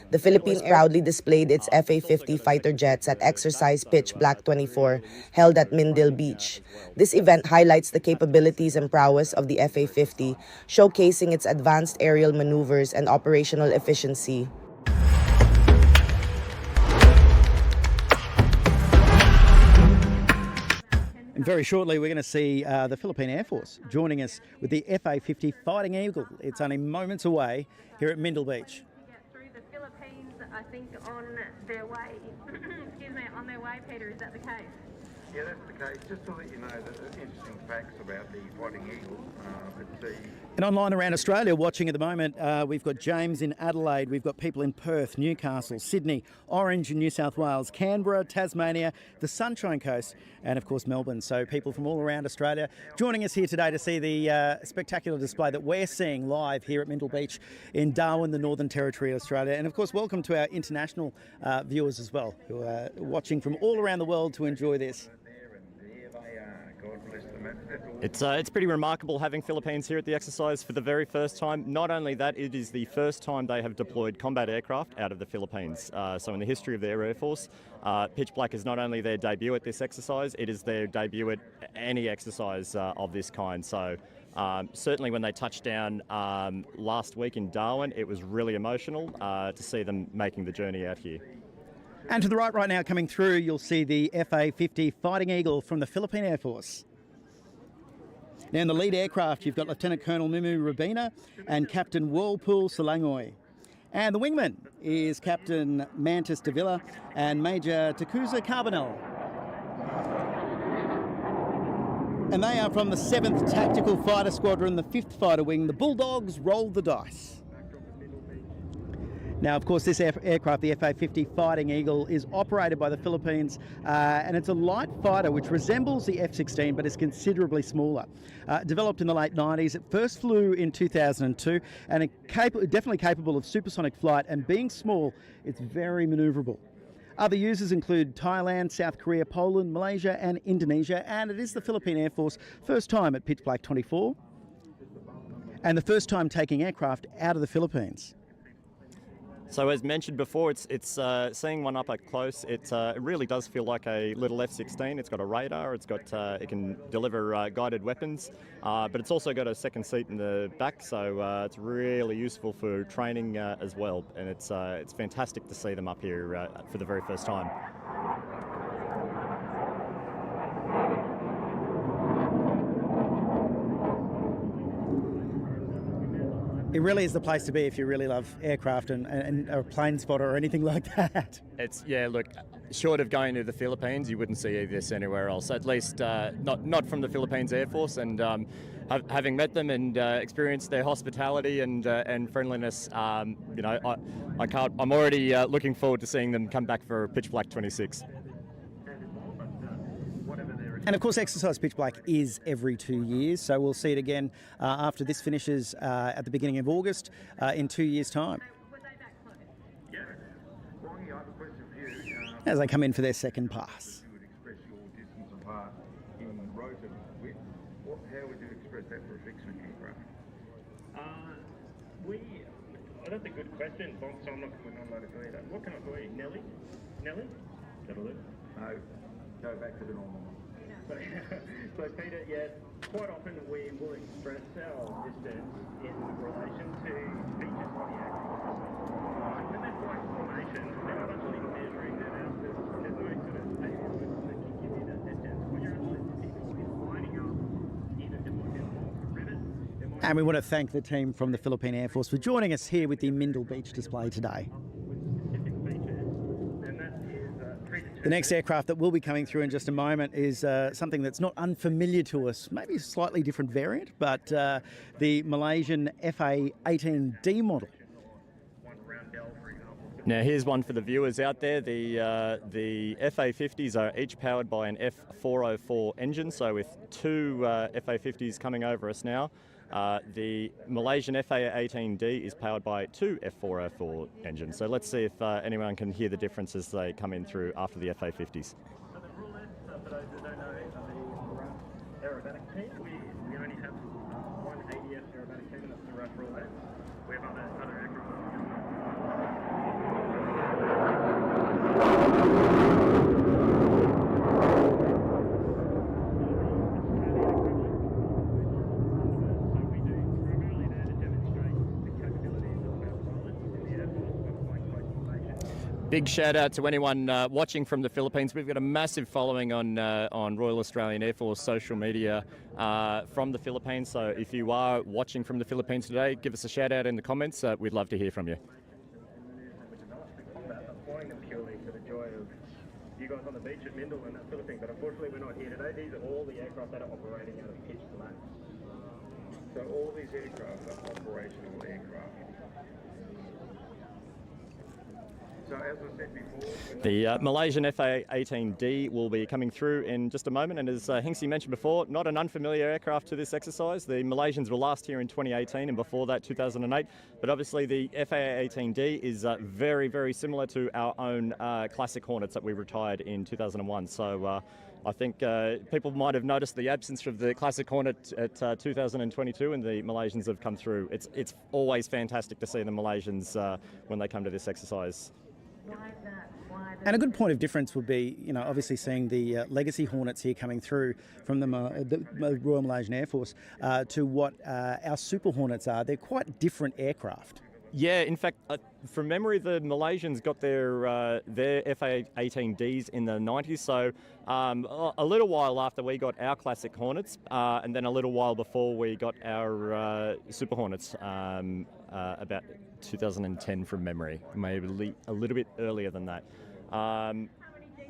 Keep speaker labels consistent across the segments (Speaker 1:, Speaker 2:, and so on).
Speaker 1: The Philippine Air proudly displayed its FA-50 fighter jets at Exercise Pitch Black 24, held at Mindil Beach. This event highlights the capabilities and prowess of the FA-50, showcasing its advanced aerial maneuvers and operational efficiency.
Speaker 2: And very shortly, we're going to see the Philippine Air Force joining us with the FA-50 Fighting Eagle. It's only moments away here at Mindil Beach.
Speaker 3: The Philippines, I think, on their way, excuse me, on their way, Peter, is that the case?
Speaker 4: Yeah, that's the case. Just to let you know the interesting facts about the Fighting Eagle.
Speaker 2: And online around Australia, watching at the moment, we've got James in Adelaide, we've got people in Perth, Newcastle, Sydney, Orange in New South Wales, Canberra, Tasmania, the Sunshine Coast, and of course Melbourne. So people from all around Australia joining us here today to see the spectacular display that we're seeing live here at Mindil Beach in Darwin, the Northern Territory of Australia. And of course, welcome to our international viewers as well, who are watching from all around the world to enjoy this.
Speaker 5: It's pretty remarkable having Philippines here at the exercise for the very first time. Not only that, it is the first time they have deployed combat aircraft out of the Philippines. So in the history of the Air Force, Pitch Black is not only their debut at this exercise, it is their debut at any exercise of this kind. So certainly when they touched down last week in Darwin, it was really emotional to see them making the journey out here.
Speaker 2: And to the right now coming through, you'll see the FA-50 Fighting Eagle from the Philippine Air Force. Now in the lead aircraft, you've got Lieutenant Colonel Mimu Rabina and Captain Whirlpool Salangoy. And the wingman is Captain Mantis Davila and Major Takuza Carbonell. And they are from the 7th Tactical Fighter Squadron, the 5th Fighter Wing. The Bulldogs roll the dice. Now, of course, this aircraft, the FA-50 Fighting Eagle, is operated by the Philippines, and it's a light fighter which resembles the F-16 but is considerably smaller. Developed in the late 90s, it first flew in 2002 and definitely capable of supersonic flight, and being small, it's very manoeuvrable. Other users include Thailand, South Korea, Poland, Malaysia and Indonesia, and it is the Philippine Air Force first time at Pitch Black 24 and the first time taking aircraft out of the Philippines.
Speaker 5: So as mentioned before, it's seeing one up close. It really does feel like a little F-16. It's got a radar. It can deliver guided weapons, but it's also got a second seat in the back. So it's really useful for training as well. And it's fantastic to see them up here for the very first time.
Speaker 2: It really is the place to be if you really love aircraft and a plane spotter or anything like that.
Speaker 5: Look, short of going to the Philippines, you wouldn't see this anywhere else. At least not from the Philippines Air Force. And having met them and experienced their hospitality and friendliness, I'm already looking forward to seeing them come back for Pitch Black 26.
Speaker 2: And of course, Exercise Pitch Black is every 2 years, so we'll see it again after this finishes at the beginning of August in 2 years' time. As they come in for their second pass.
Speaker 4: You would express your distance apart in rotor width. How would you express that for a fixed wing aircraft?
Speaker 6: That's a good question, Bob, so I'm not allowed to do that. What can I call you? Nelly? That'll do.
Speaker 4: No, go back to the normal one.
Speaker 6: So Peter, yeah, quite often we will express our distance in relation to features on the aircraft. When they're flying formation, they're not actually measuring that out. There's no sort of aerial that can give you that distance. When you're actually physically lining up, either deploying a rivet.
Speaker 2: And we want to thank the team from the Philippine Air Force for joining us here with the Mindil Beach display today. The next aircraft that will be coming through in just a moment is something that's not unfamiliar to us, maybe a slightly different variant, but the Malaysian FA-18D model.
Speaker 5: Now here's one for the viewers out there. The FA-50s are each powered by an F-404 engine, so with two FA-50s coming over us now. The Malaysian FA-18D is powered by two F-404 engines. So let's see if anyone can hear the difference as they come in through after the FA-50s.
Speaker 6: So the roulettes, for those who don't know, are the aerobatic team. We only have one ADF aerobatic team, and that's the RAF roulette.
Speaker 5: Big shout out to anyone watching from the Philippines. We've got a massive following on Royal Australian Air Force social media from the Philippines. So if you are watching from the Philippines today, give us a shout out in the comments. We'd love to hear from you.
Speaker 6: Flying them purely for the joy of you guys on the beach at Mindil and that sort of thing. But unfortunately, we're not here today. These are all the aircraft that are operating out of pitch black.
Speaker 4: So all these aircraft are operational aircraft. So as I said before,
Speaker 5: The Malaysian FA-18D will be coming through in just a moment, and as Hinksy mentioned before, not an unfamiliar aircraft to this exercise. The Malaysians were last here in 2018 and before that 2008, but obviously the FA-18D is very, very similar to our own classic Hornets that we retired in 2001. So I think people might have noticed the absence of the classic Hornet at 2022, and the Malaysians have come through. It's always fantastic to see the Malaysians when they come to this exercise.
Speaker 2: And a good point of difference would be, obviously seeing the legacy Hornets here coming through from the Royal Malaysian Air Force to what our Super Hornets are. They're quite different aircraft.
Speaker 5: Yeah, in fact, from memory, the Malaysians got their FA-18Ds in the 90s, so a little while after we got our classic Hornets, and then a little while before we got our Super Hornets, about 2010 from memory, maybe a little bit earlier than that.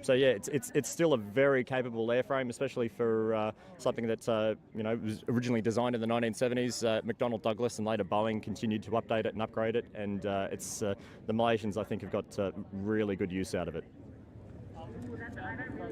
Speaker 5: So yeah, it's still a very capable airframe, especially for something that was originally designed in the 1970s. McDonnell Douglas and later Boeing continued to update it and upgrade it, and it's the Malaysians, I think, have got really good use out of it.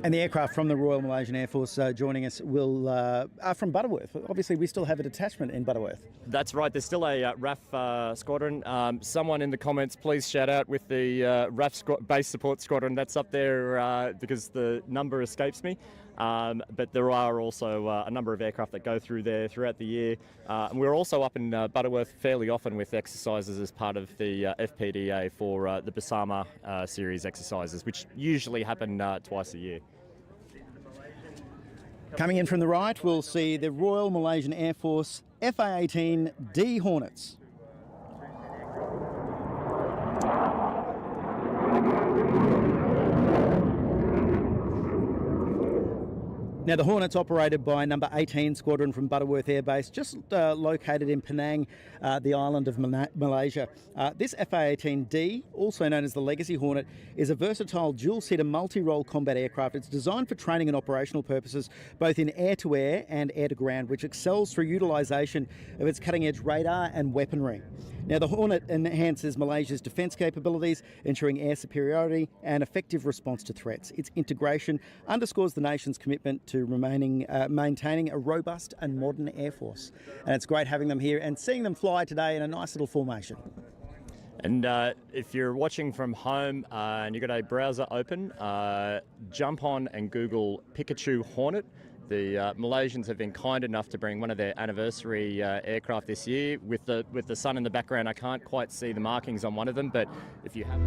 Speaker 2: And the aircraft from the Royal Malaysian Air Force joining us are from Butterworth. Obviously, we still have a detachment in Butterworth.
Speaker 5: That's right. There's still a RAF squadron. Someone in the comments, please shout out with the RAF base support squadron. That's up there because the number escapes me. But there are also a number of aircraft that go through there throughout the year. And we're also up in Butterworth fairly often with exercises as part of the FPDA for the Bersama series exercises, which usually happen twice a year.
Speaker 2: Coming in from the right, we'll see the Royal Malaysian Air Force FA-18D Hornets. Now, the Hornets operated by number 18 Squadron from Butterworth Air Base, just located in Penang, the island of Malaysia. This FA-18D, also known as the Legacy Hornet, is a versatile dual-seater multi-role combat aircraft. It's designed for training and operational purposes, both in air-to-air and air-to-ground, which excels through utilisation of its cutting-edge radar and weaponry. Now, the Hornet enhances Malaysia's defence capabilities, ensuring air superiority and effective response to threats. Its integration underscores the nation's commitment to maintaining a robust and modern air force. And it's great having them here and seeing them fly today in a nice little formation.
Speaker 5: And if you're watching from home and you've got a browser open, jump on and Google Pikachu Hornet. The Malaysians have been kind enough to bring one of their anniversary aircraft this year. With the sun in the background, I can't quite see the markings on one of them, but if you have...